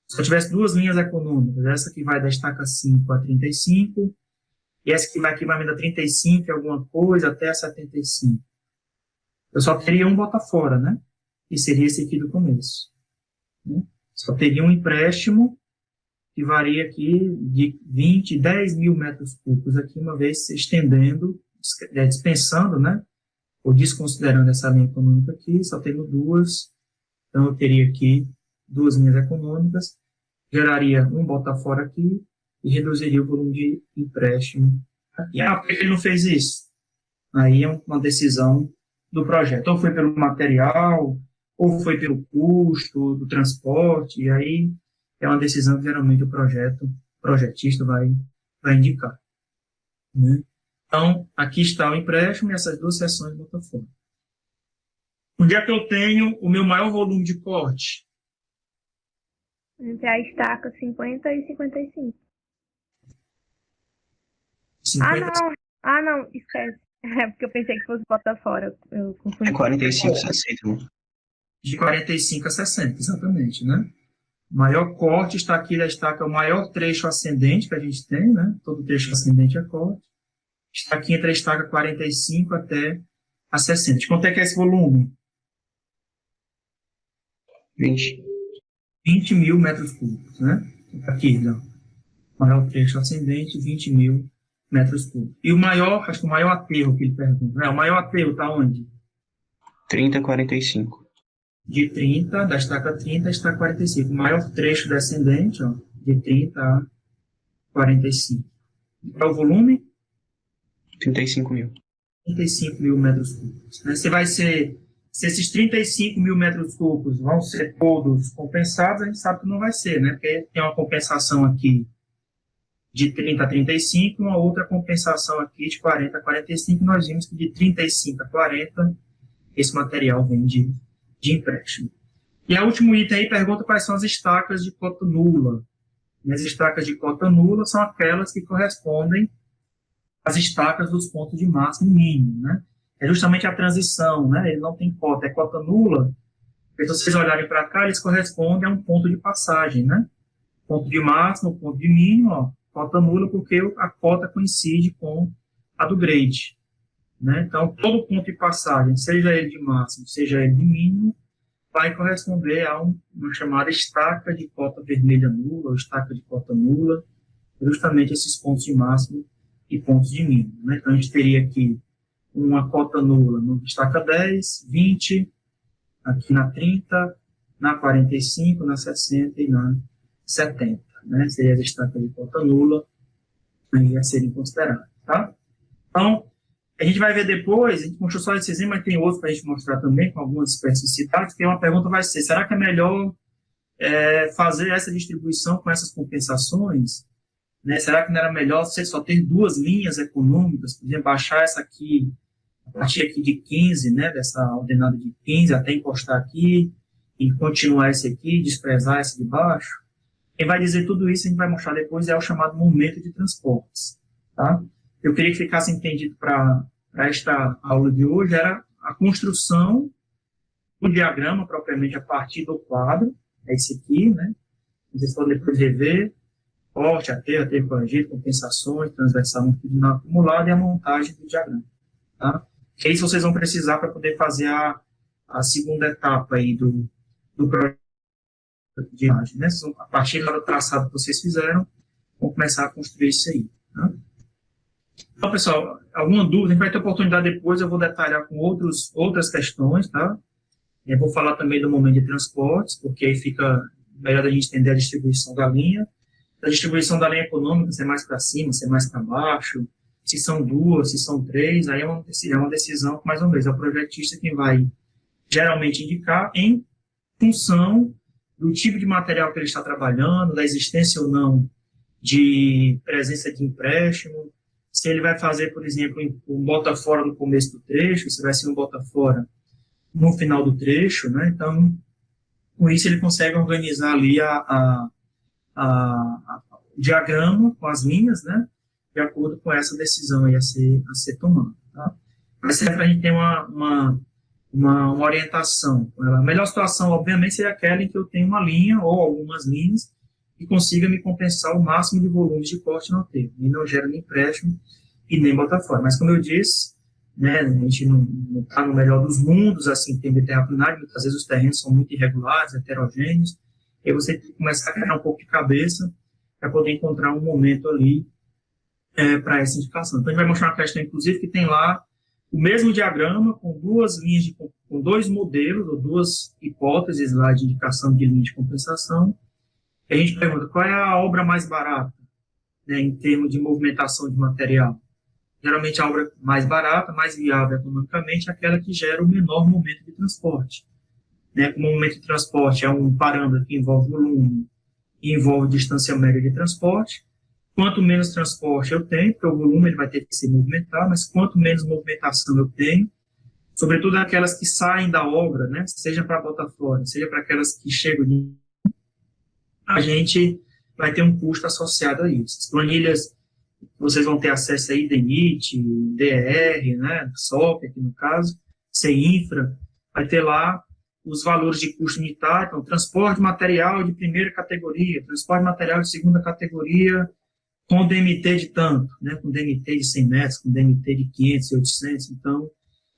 se eu tivesse duas linhas econômicas, essa que vai da estaca 5 a 35, e essa que vai da 35 alguma coisa até a 75. Eu só teria um bota fora, né? Que seria esse aqui do começo. Né? Só teria um empréstimo que varia aqui de 20, 10 mil metros cúbicos aqui, uma vez se estendendo, dispensando, né? Ou desconsiderando essa linha econômica aqui, só tendo duas. Então, eu teria aqui duas linhas econômicas, geraria um bota fora aqui e reduziria o volume de empréstimo E por que ele não fez isso? Aí é uma decisão do projeto. Ou foi pelo material, ou foi pelo custo do transporte, e aí é uma decisão que geralmente o projetista vai indicar. Né? Então, aqui está o empréstimo e essas duas seções do Botafogo. Onde é que eu tenho o meu maior volume de corte? Entre a estaca 50 e 55. 50, Não, esquece. É porque eu pensei que fosse botar fora. Eu confundi. É 45, 60, né? de 45 a 60, exatamente, né? O maior corte está aqui da estaca, o maior trecho ascendente que a gente tem, né? Todo trecho ascendente é corte. Está aqui entre a estaca 45 até a 60. De quanto é que é esse volume? 20. 20 mil metros cúbicos, né? Aqui, não. Maior trecho ascendente, 20 mil metros cúbicos. E o maior, acho que o maior aterro que ele pergunta, né? O maior aterro está onde? 30, 45. De 30, da estaca 30 à estaca 45. O maior trecho descendente, ó, de 30 a 45. Qual é o volume? 35 mil. 35 mil metros cúbicos. Né? Se esses 35 mil metros cúbicos vão ser todos compensados, a gente sabe que não vai ser, né? Porque tem uma compensação aqui de 30 a 35, uma outra compensação aqui de 40 a 45, nós vimos que de 35 a 40, esse material vem de empréstimo. E o último item aí pergunta quais são as estacas de cota nula. E as estacas de cota nula são aquelas que correspondem às estacas dos pontos de máximo e mínimo, né? É justamente a transição, né? Ele não tem cota, é cota nula. Se vocês olharem para cá, eles correspondem a um ponto de passagem, né? Ponto de máximo, ponto de mínimo, ó, cota nula, porque a cota coincide com a do grade. Né? Então, todo ponto de passagem, seja ele de máximo, seja ele de mínimo, vai corresponder a uma chamada estaca de cota vermelha nula, ou estaca de cota nula, justamente esses pontos de máximo e pontos de mínimo. Né? Então, a gente teria aqui uma cota nula no estaca 10, 20, aqui na 30, na 45, na 60 e na 70. Né? Seria a estaca de cota nula aí a serem consideradas. Tá? Então, a gente vai ver depois, a gente mostrou só esse exemplo, mas tem outros para a gente mostrar também, com algumas especificidades, que uma pergunta vai ser, será que é melhor fazer essa distribuição com essas compensações? Né? Será que não era melhor você só ter duas linhas econômicas, por exemplo, baixar essa aqui, a partir aqui de 15, né, dessa ordenada de 15, até encostar aqui, e continuar essa aqui, desprezar essa de baixo? Quem vai dizer tudo isso, a gente vai mostrar depois, é o chamado momento de transportes. Tá? Eu queria que ficasse entendido para esta aula de hoje, era a construção do diagrama, propriamente a partir do quadro, é esse aqui, né? Vocês podem depois rever, corte, aterro corrigido, compensações, transversal longitudinal acumulado e a montagem do diagrama. Tá? Que isso vocês vão precisar para poder fazer a segunda etapa aí do projeto de imagem. Né? A partir do traçado que vocês fizeram, vão começar a construir isso aí. Tá? Então, pessoal, alguma dúvida? A gente vai ter oportunidade depois, eu vou detalhar com outras questões, tá? Eu vou falar também do momento de transportes, porque aí fica melhor a gente entender a distribuição da linha. A distribuição da linha econômica, se é mais para cima, se é mais para baixo, se são duas, se são três, aí é uma decisão, mais uma vez, é o projetista quem vai geralmente indicar em função do tipo de material que ele está trabalhando, da existência ou não de presença de empréstimo, se ele vai fazer, por exemplo, um bota fora no começo do trecho, se vai ser um bota fora no final do trecho, né? Então, com isso ele consegue organizar ali o diagrama com as linhas, né? De acordo com essa decisão aí a ser tomada. Tá? Mas serve para a gente ter uma orientação. A melhor situação, obviamente, seria aquela em que eu tenho uma linha ou algumas linhas que consiga me compensar o máximo de volumes de corte no aterro, e não gera nem empréstimo e nem bota fora. Mas, como eu disse, né, a gente não está no melhor dos mundos, assim, tem terraplenagem, muitas vezes os terrenos são muito irregulares, heterogêneos, e aí você tem que começar a criar um pouco de cabeça para poder encontrar um momento ali para essa indicação. Então, a gente vai mostrar uma questão, inclusive, que tem lá o mesmo diagrama com duas linhas, com dois modelos, ou duas hipóteses lá de indicação de linha de compensação. E a gente pergunta qual é a obra mais barata, né, em termos de movimentação de material. geralmente a obra mais barata, mais viável economicamente, é aquela que gera o menor momento de transporte. Né? Como o momento de transporte é um parâmetro que envolve volume e envolve distância média de transporte, quanto menos transporte eu tenho, porque o volume ele vai ter que se movimentar, mas quanto menos movimentação eu tenho, sobretudo aquelas que saem da obra, né? Seja para botar fora, seja para aquelas que chegam de... a gente vai ter um custo associado a isso. As planilhas, vocês vão ter acesso aí, DENIT, DER, né? SOP, aqui no caso, CINFRA, vai ter lá os valores de custo unitário, então, transporte de material de primeira categoria, transporte de material de segunda categoria, com DMT de tanto, né? Com DMT de 100 metros, com DMT de 500 e 800, então,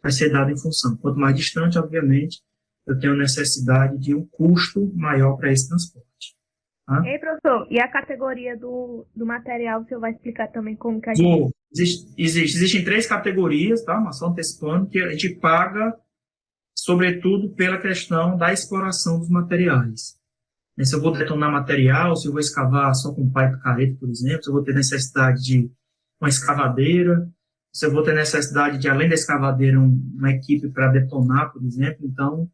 vai ser dado em função. Quanto mais distante, obviamente, eu tenho necessidade de um custo maior para esse transporte. Tá? Ei, professor, e a categoria do material, o senhor vai explicar também como que a gente... Existem 3 categorias, tá? Mas só antecipando, que a gente paga, sobretudo, pela questão da exploração dos materiais. Se eu vou detonar material, se eu vou escavar só com pipe careta, por exemplo, se eu vou ter necessidade de uma escavadeira, se eu vou ter necessidade de, além da escavadeira, uma equipe para detonar, por exemplo, então,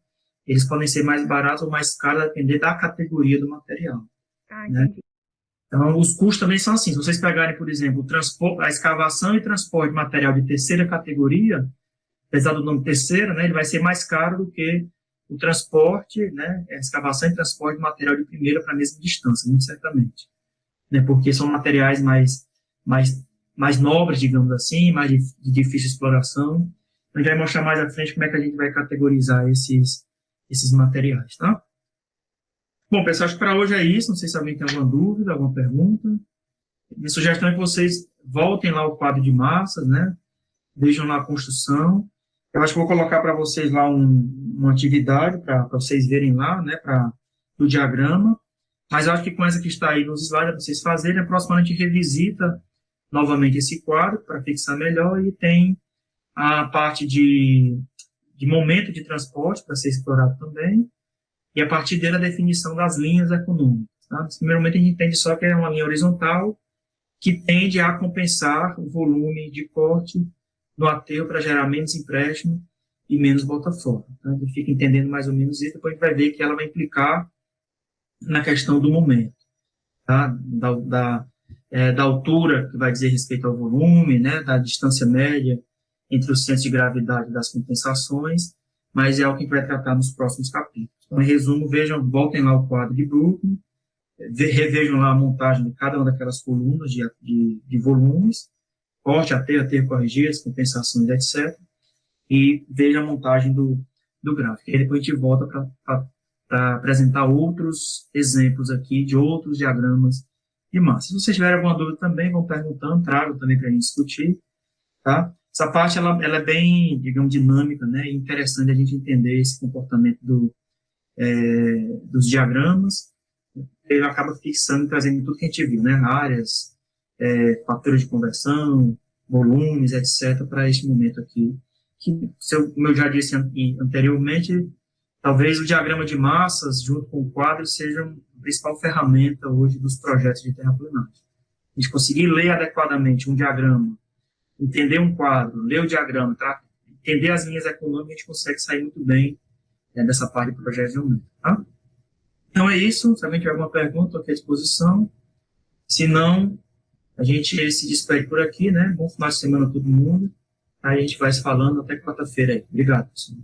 eles podem ser mais baratos ou mais caros, a depender da categoria do material. Né? Entendi. Então, os custos também são assim. Se vocês pegarem, por exemplo, a escavação e transporte de material de terceira categoria, apesar do nome terceira, né, ele vai ser mais caro do que o transporte, né, a escavação e transporte de material de primeira para a mesma distância, muito certamente. Né, porque são materiais mais nobres, digamos assim, mais de difícil exploração. A gente vai mostrar mais à frente como é que a gente vai categorizar esses materiais, tá? Bom, pessoal, acho que para hoje é isso. Não sei se alguém tem alguma dúvida, alguma pergunta. Minha sugestão é que vocês voltem lá ao quadro de massas, né? Vejam lá a construção. Eu acho que vou colocar para vocês lá uma atividade para vocês verem lá, né? Do diagrama. Mas eu acho que com essa que está aí nos slides, para vocês fazerem, a próxima a gente revisita novamente esse quadro para fixar melhor e tem a parte de momento de transporte para ser explorado também. E a partir dele a definição das linhas econômicas. Tá? Nesse primeiro momento a gente entende só que é uma linha horizontal que tende a compensar o volume de corte no aterro para gerar menos empréstimo e menos bota fora. Tá? A gente fica entendendo mais ou menos isso, depois a gente vai ver que ela vai implicar na questão do momento. Tá? Da altura, que vai dizer respeito ao volume, né? Da distância média entre os centros de gravidade das compensações, mas é algo que a gente vai tratar nos próximos capítulos. Então, em resumo, voltem lá o quadro de Brooklyn, revejam lá a montagem de cada uma daquelas colunas de volumes, corte, aterro corrigido, compensações, etc. E vejam a montagem do gráfico. E depois a gente volta para apresentar outros exemplos aqui de outros diagramas de massa. Se vocês tiverem alguma dúvida também, vão perguntando, tragam também para a gente discutir. Tá? Essa parte ela é bem, digamos, dinâmica, né? E interessante a gente entender esse comportamento dos diagramas. Ele acaba fixando e trazendo tudo que a gente viu, né? Áreas, fatores de conversão, volumes, etc., para este momento aqui. Que, como eu já disse anteriormente, talvez o diagrama de massas, junto com o quadro, seja a principal ferramenta hoje dos projetos de terraplanagem. A gente conseguir ler adequadamente um diagrama, entender um quadro, ler o diagrama, entender as linhas econômicas, a gente consegue sair muito bem dessa parte do projeto de aumento. Tá? Então é isso. Se alguém tiver alguma pergunta, estou aqui à disposição. Se não, a gente se despede por aqui, né? Bom final de semana a todo mundo. Aí a gente vai se falando até quarta-feira aí. Obrigado, pessoal.